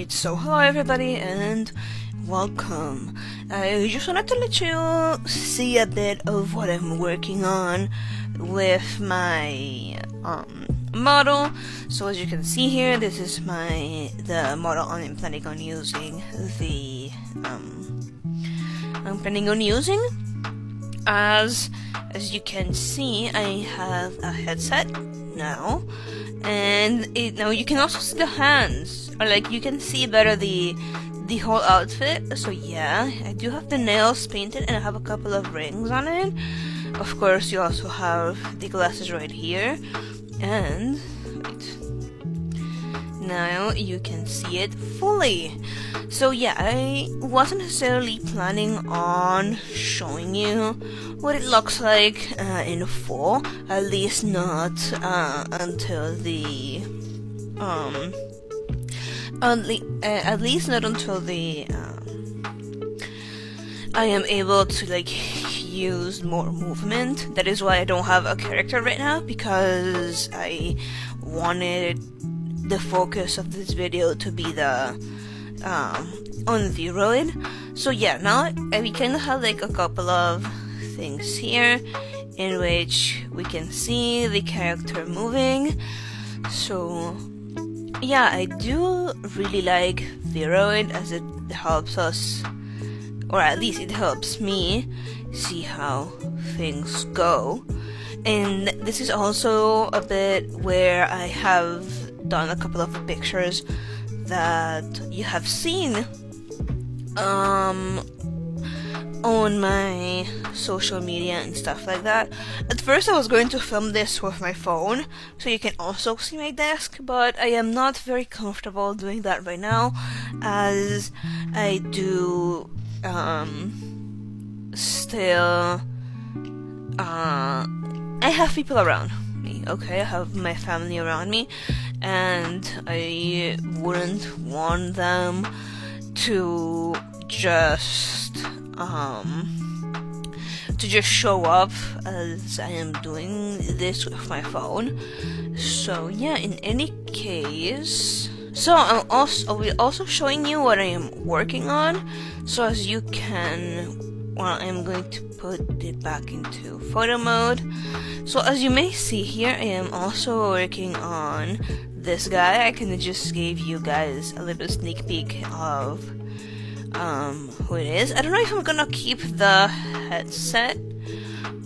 Alright, so hello everybody and welcome. I just wanted to let you see a bit of what I'm working on with my model. So as you can see here, this is the model I'm planning on using. As you can see, I have a headset now, and now you can also see the hands, or like you can see better the whole outfit. So yeah, I do have the nails painted and I have a couple of rings on it. Of course, you also have the glasses right here, and wait, now you can see it fully. So yeah, I wasn't necessarily planning on showing you what it looks like in full, at least not until the I am able to like use more movement. That is why I don't have a character right now, because I wanted the focus of this video to be the on the vroid. So yeah, now we kind of have like a couple of things here in which we can see the character moving. So yeah, I do really like vroid, as it helps us, or at least it helps me see how things go. And this is also a bit where I have done a couple of pictures that you have seen on my social media and stuff like that. At first I was going to film this with my phone so you can also see my desk, but I am not very comfortable doing that right now, as I do still I have people around me, okay? I have my family around me, and I wouldn't want them to just show up as I am doing this with my phone. So yeah, in any case, so we're also showing you what I am working on. So as you can, well, I'm going to put it back into photo mode. So as you may see here, I am also working on this guy. I kind of just gave you guys a little sneak peek of who it is. I don't know if I'm gonna keep the headset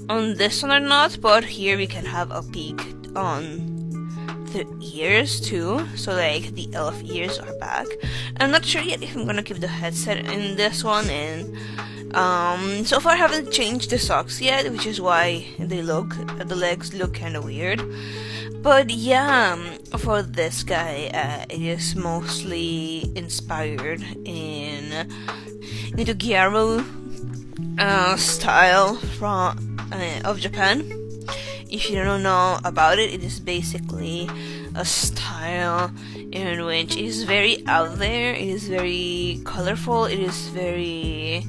on this one or not, but here we can have a peek on the ears too. So like the elf ears are back. I'm not sure yet if I'm gonna keep the headset in this one, and so far I haven't changed the socks yet, which is why the legs look kind of weird. But yeah, for this guy, it is mostly inspired into Gyaru style of Japan. If you don't know about it, it is basically a style in which it is very out there, it is very colorful, it is very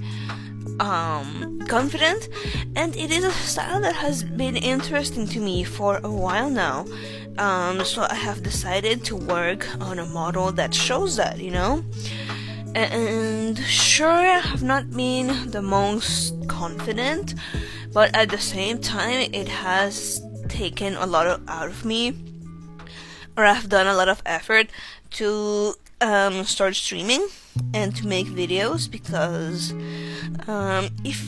confident, and it is a style that has been interesting to me for a while now. So I have decided to work on a model that shows that, you know? And sure, I have not been the most confident, but at the same time, it has taken a lot out of me, or I've done a lot of effort to start streaming and to make videos, because if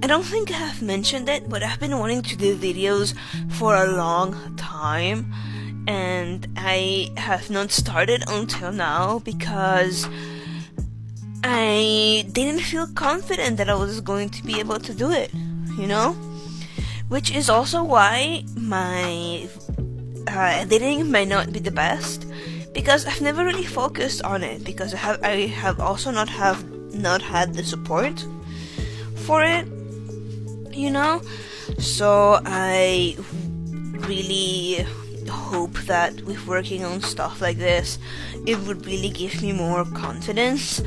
I don't think I have mentioned it, but I've been wanting to do videos for a long time, and I have not started until now because I didn't feel confident that I was going to be able to do it, you know? Which is also why my editing might not be the best, because I've never really focused on it, because I have also not had the support for it, you know? So I really hope that with working on stuff like this, it would really give me more confidence,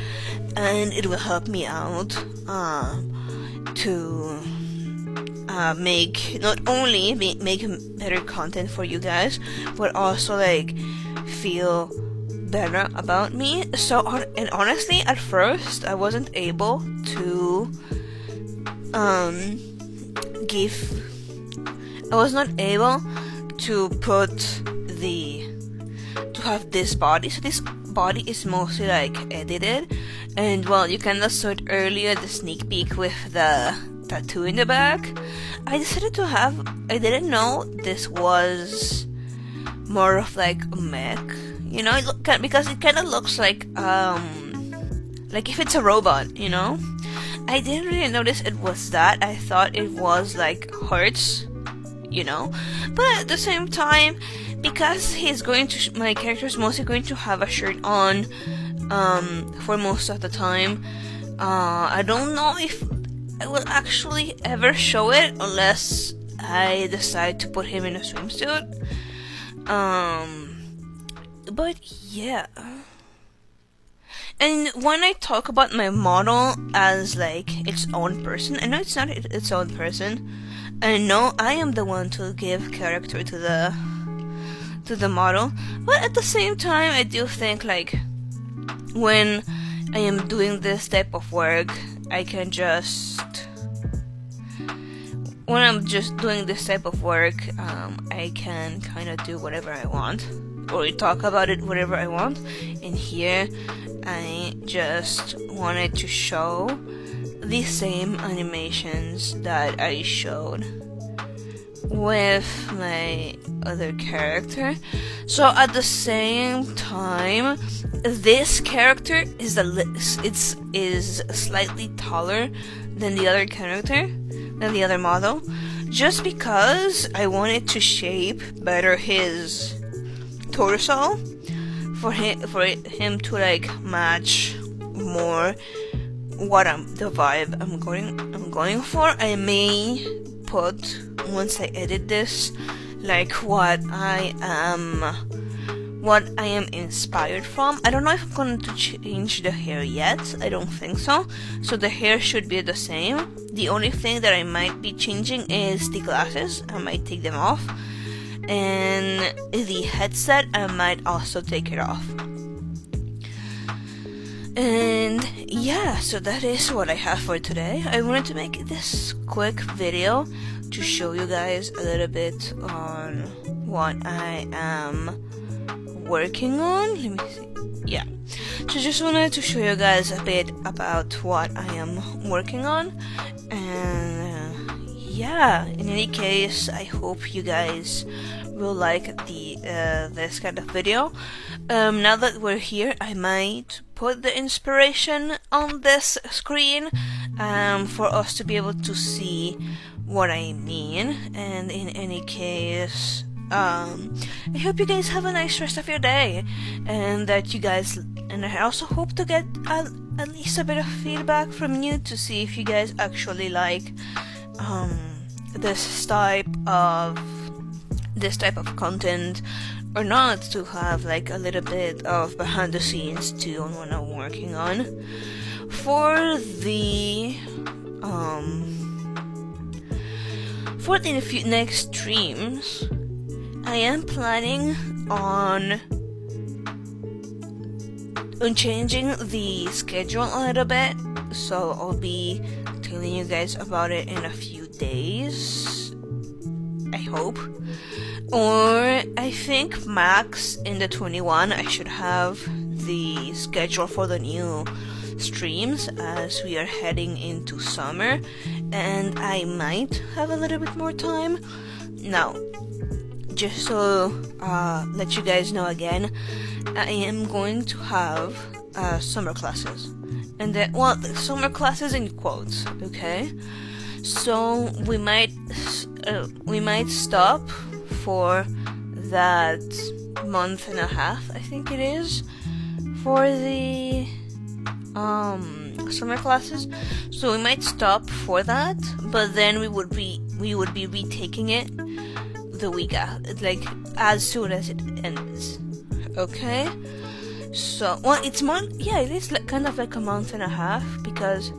and it will help me out to make not only make better content for you guys, but also like feel better about me. So, and honestly, at first, I wasn't able to I was not able to have this body. So this body is mostly like edited, and well, you kinda saw it earlier, the sneak peek with the tattoo in the back. I didn't know this was more of like a mech, you know, because it kind of looks like if it's a robot, you know. I didn't really notice it was that. I thought it was like hearts, you know. But at the same time, because my character is mostly going to have a shirt on for most of the time, I don't know if I will actually ever show it unless I decide to put him in a swimsuit. But yeah. And when I talk about my model as like its own person, I know it's not its own person. I know I am the one to give character to the model, but at the same time, I do think like when I am doing this type of work, when I'm just doing this type of work, I can kind of do whatever I want, or talk about it whatever I want. And here, I just wanted to show the same animations that I showed with my other character. So at the same time, this character is slightly taller than the other character, than the other model, just because I wanted to shape better his torso for him to like match more the vibe I'm going for. I may put, once I edit this, like what I am inspired from. I don't know if I'm going to change the hair yet. I don't think so. So the hair should be the same. The only thing that I might be changing is the glasses. I might take them off. And the headset, I might also take it off. And yeah, so that is what I have for today. I wanted to make this quick video to show you guys a little bit on what I am working on. Let me see. Yeah. So just wanted to show you guys a bit about what I am working on. And yeah, in any case, I hope you guys will like this kind of video. Now that we're here, I might put the inspiration on this screen for us to be able to see what I mean. And in any case, I hope you guys have a nice rest of your day, and I also hope to get at least a bit of feedback from you to see if you guys actually like this type of content or not, to have like a little bit of behind the scenes too on what I'm working on. For the next streams, I am planning on changing the schedule a little bit, so I'll be telling you guys about it in a few days, I hope. Or I think max in the 21 I should have the schedule for the new streams, as we are heading into summer and I might have a little bit more time. Now, just to let you guys know again, I am going to have summer classes, and then, well, summer classes in quotes, okay? So we might stop for that month and a half, I think it is, for the summer classes. So we might stop for that, but then we would be retaking it the week after, like as soon as it ends. Okay, so, well, it's it is kind of like a month and a half, because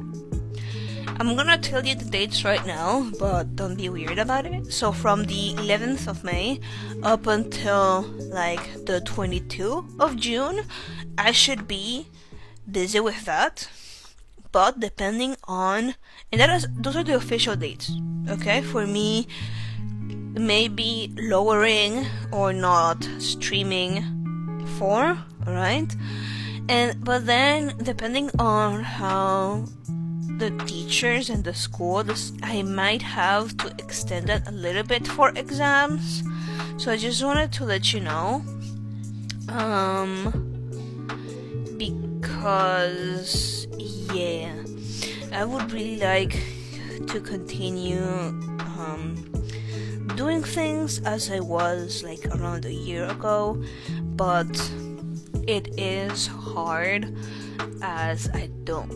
I'm gonna tell you the dates right now, but don't be weird about it. So from the 11th of May up until like the 22nd of June, I should be busy with that. But depending on, and those are the official dates, okay? For me, maybe lowering or not streaming for, alright? But then depending on how the teachers and the school, I might have to extend it a little bit for exams. So I just wanted to let you know, because yeah, I would really like to continue doing things as I was like around a year ago, but it is hard as I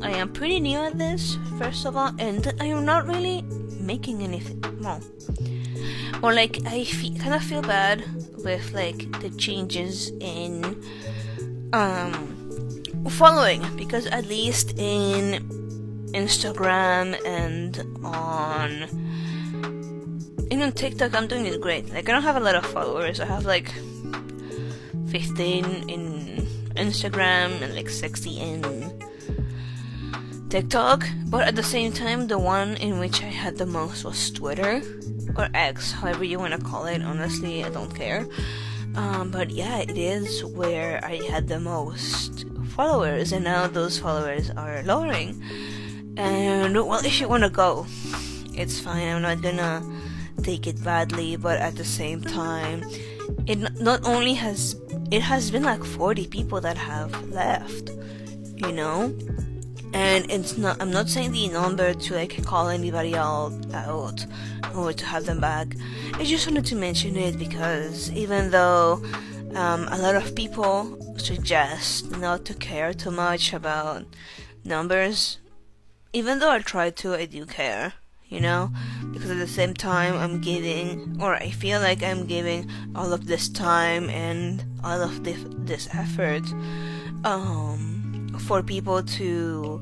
am pretty new at this, first of all, and I am not really making anything more. Or like I kind of feel bad with like the changes in following, because at least in Instagram and on TikTok I'm doing it great. Like I don't have a lot of followers. I have like 15 in Instagram and like 60 in TikTok, but at the same time the one in which I had the most was Twitter, or X, however you want to call it. Honestly, I don't care. But yeah, it is where I had the most followers, and now those followers are lowering. And well, if you want to go, it's fine. I'm not gonna take it badly, but at the same time, it not only has been like 40 people that have left, you know. And I'm not saying the number to like call anybody out or to have them back. I just wanted to mention it because even though a lot of people suggest not to care too much about numbers, even though I try to, I do care, you know, because at the same time I feel like I'm giving all of this time and all of this effort for people to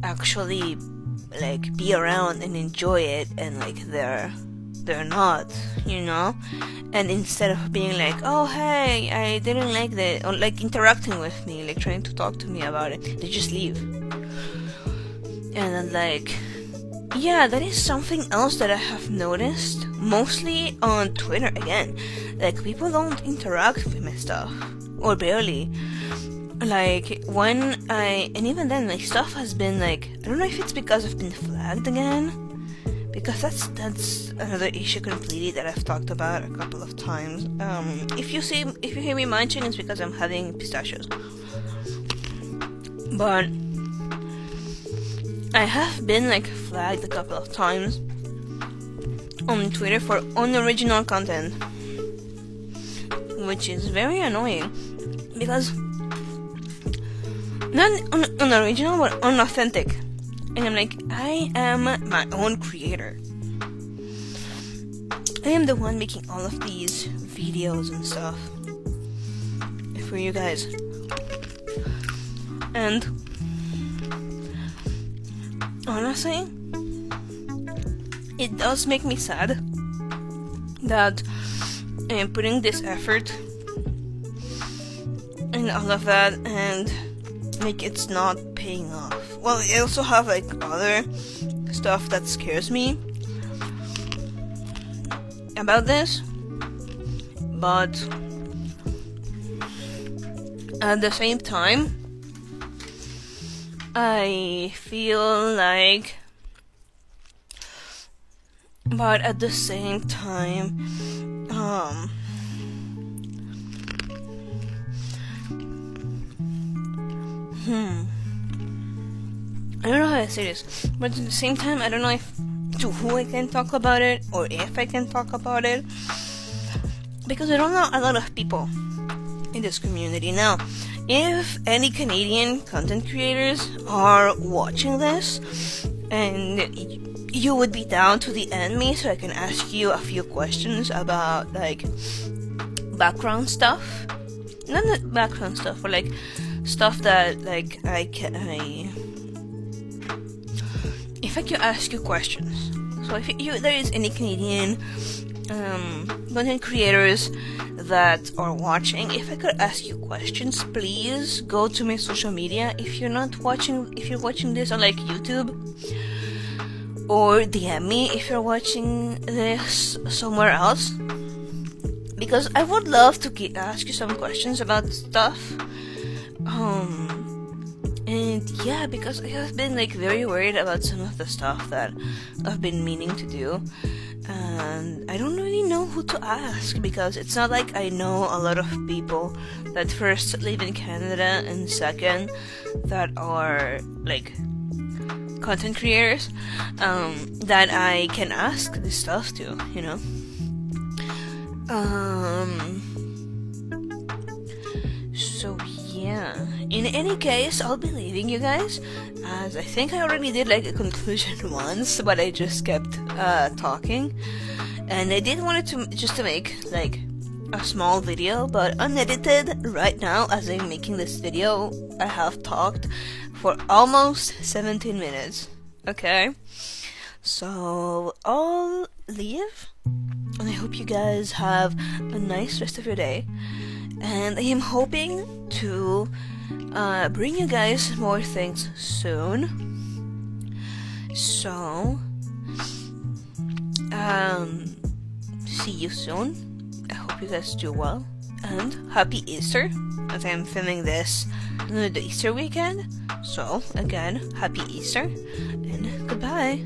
actually like be around and enjoy it, and like they're not, you know. And instead of being like, oh hey, I didn't like that, or like interacting with me, like trying to talk to me about it, they just leave. And then like, yeah, that is something else that I have noticed, mostly on Twitter again. Like people don't interact with my stuff, or barely. Like and even then my stuff has been like, I don't know if it's because I've been flagged again, because that's another issue completely that I've talked about a couple of times. If you hear me munching, it's because I'm having pistachios. But I have been like flagged a couple of times on Twitter for unoriginal content, which is very annoying, because not unoriginal, but unauthentic. And I'm like, I am my own creator. I am the one making all of these videos and stuff for you guys. And honestly, it does make me sad that I am putting this effort and all of that, and like it's not paying off. Well, I also have like other stuff that scares me about this, but at the same time I feel like, but at the same time I don't know how to say this, but at the same time, I don't know to who I can talk about it, or if I can talk about it, because I don't know a lot of people in this community. Now, if any Canadian content creators are watching this, and you would be down to DM me so I can ask you a few questions about like background stuff, not the background stuff, but like stuff that like if if I could ask you questions. So if there is any Canadian content creators that are watching, if I could ask you questions, please go to my social media. If you're watching this on like YouTube, or DM me if you're watching this somewhere else, because I would love to ask you some questions about stuff. And yeah, because I have been like very worried about some of the stuff that I've been meaning to do, and I don't really know who to ask, because it's not like I know a lot of people that first live in Canada and second that are like content creators that I can ask this stuff to, you know. So yeah, in any case, I'll be leaving you guys, as I think I already did like a conclusion once, but I just kept talking, and I did want it to make like a small video, but unedited. Right now, as I'm making this video, I have talked for almost 17 minutes. Okay, so I'll leave, and I hope you guys have a nice rest of your day. And I am hoping to bring you guys more things soon. So, see you soon. I hope you guys do well. And happy Easter, as I am filming this the Easter weekend. So, again, happy Easter, and goodbye.